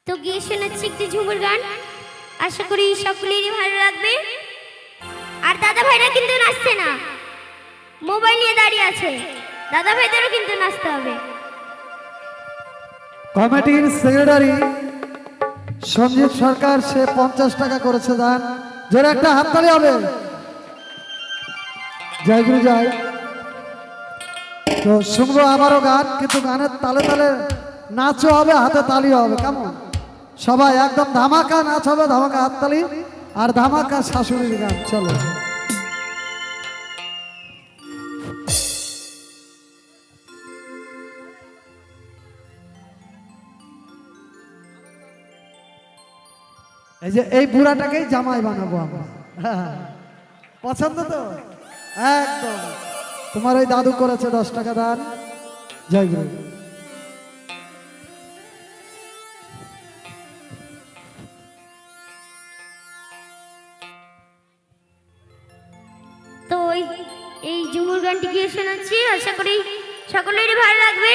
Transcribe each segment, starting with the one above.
তো গিয়ে শোনাচ্ছি একটি ঝুমুর গান, আশা করি সকলেরই ভালো লাগবে। আর দাদা ভাইরা কিন্তু নাচছে না, মোবাইল নিয়ে দাঁড়িয়ে আছে, দাদা ভাইদেরও কিন্তু নাচতে হবে। কমিটির সেক্রেটারি সঞ্জীব সরকার সে 50 টাকা করেছে দান, জোরে একটা হাততালি হবে। জয় গুরু জয়। তো শুনবো আবারও গান, কিন্তু গানের তালে তালে নাচও হবে, হাতে তালিও হবে। কেমন সবাই একদম ধামাকা নাচ হবে, ধামাকা হাততালি আর ধামাকা শাশুড়ির গান। চলো এই যে এই বুড়াটাকেই জামাই বানাবো আমরা। পছন্দ তো একদম। তোমার ওই দাদু করেছে 10 টাকা দান। জয় গুরু। তো এই ঝুমুর গানটি গিয়ে শোনাচ্ছি, আশা করি সকলেরই ভালো লাগবে।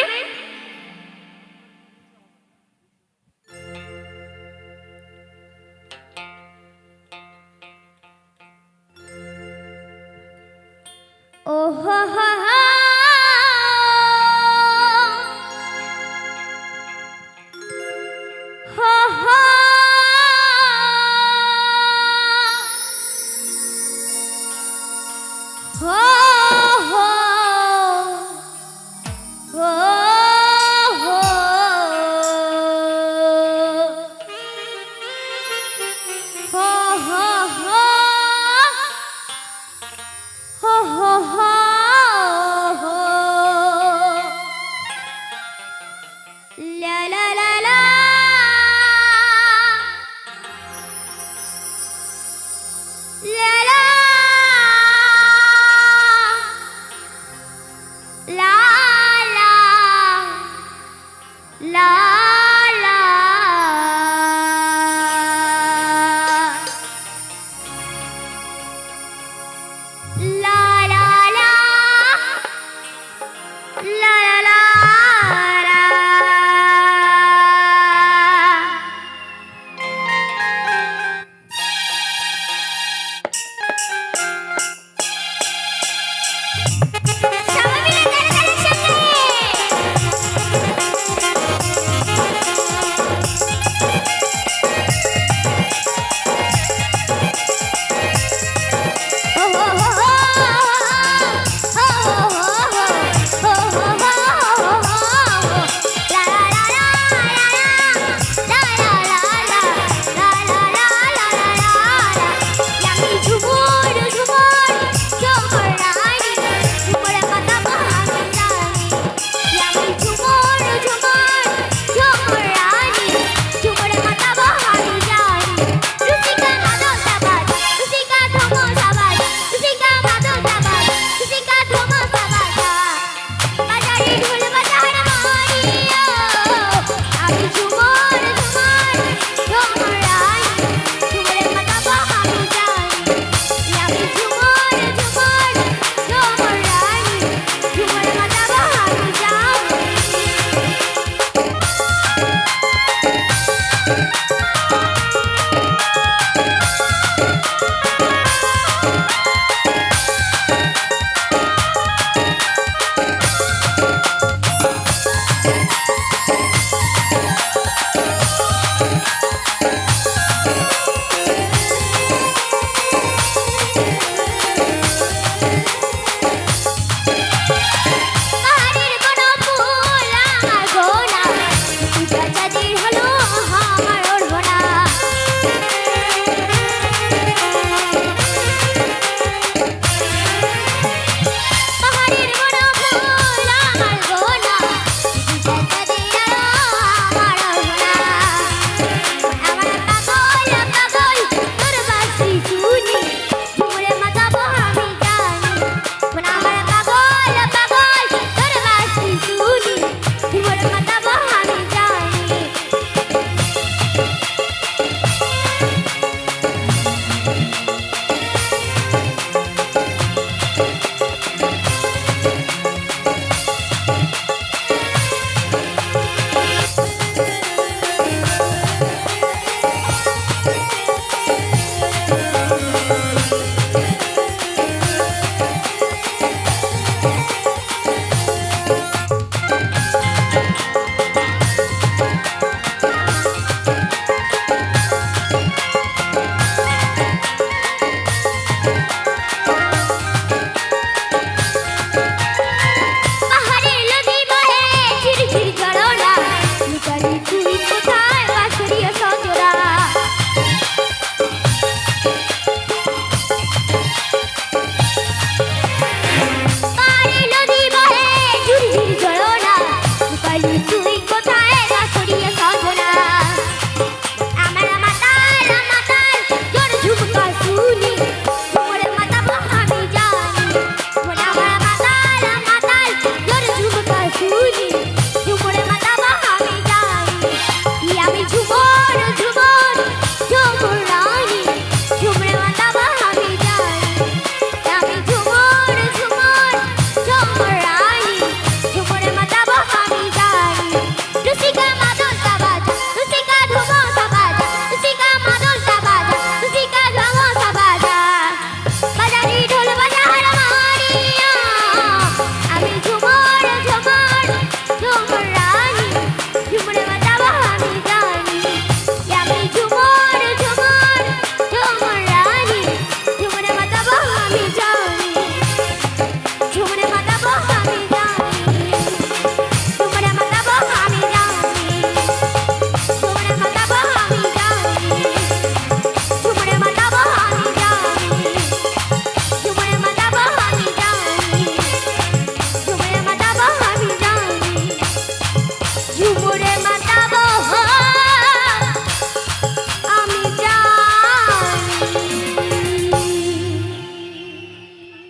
ও হো হো হো হো হো হো হো হো হো la la la la la la la la la la la la la la la বাড়ির কোনো ফুল আমার গোনা, গাছাদের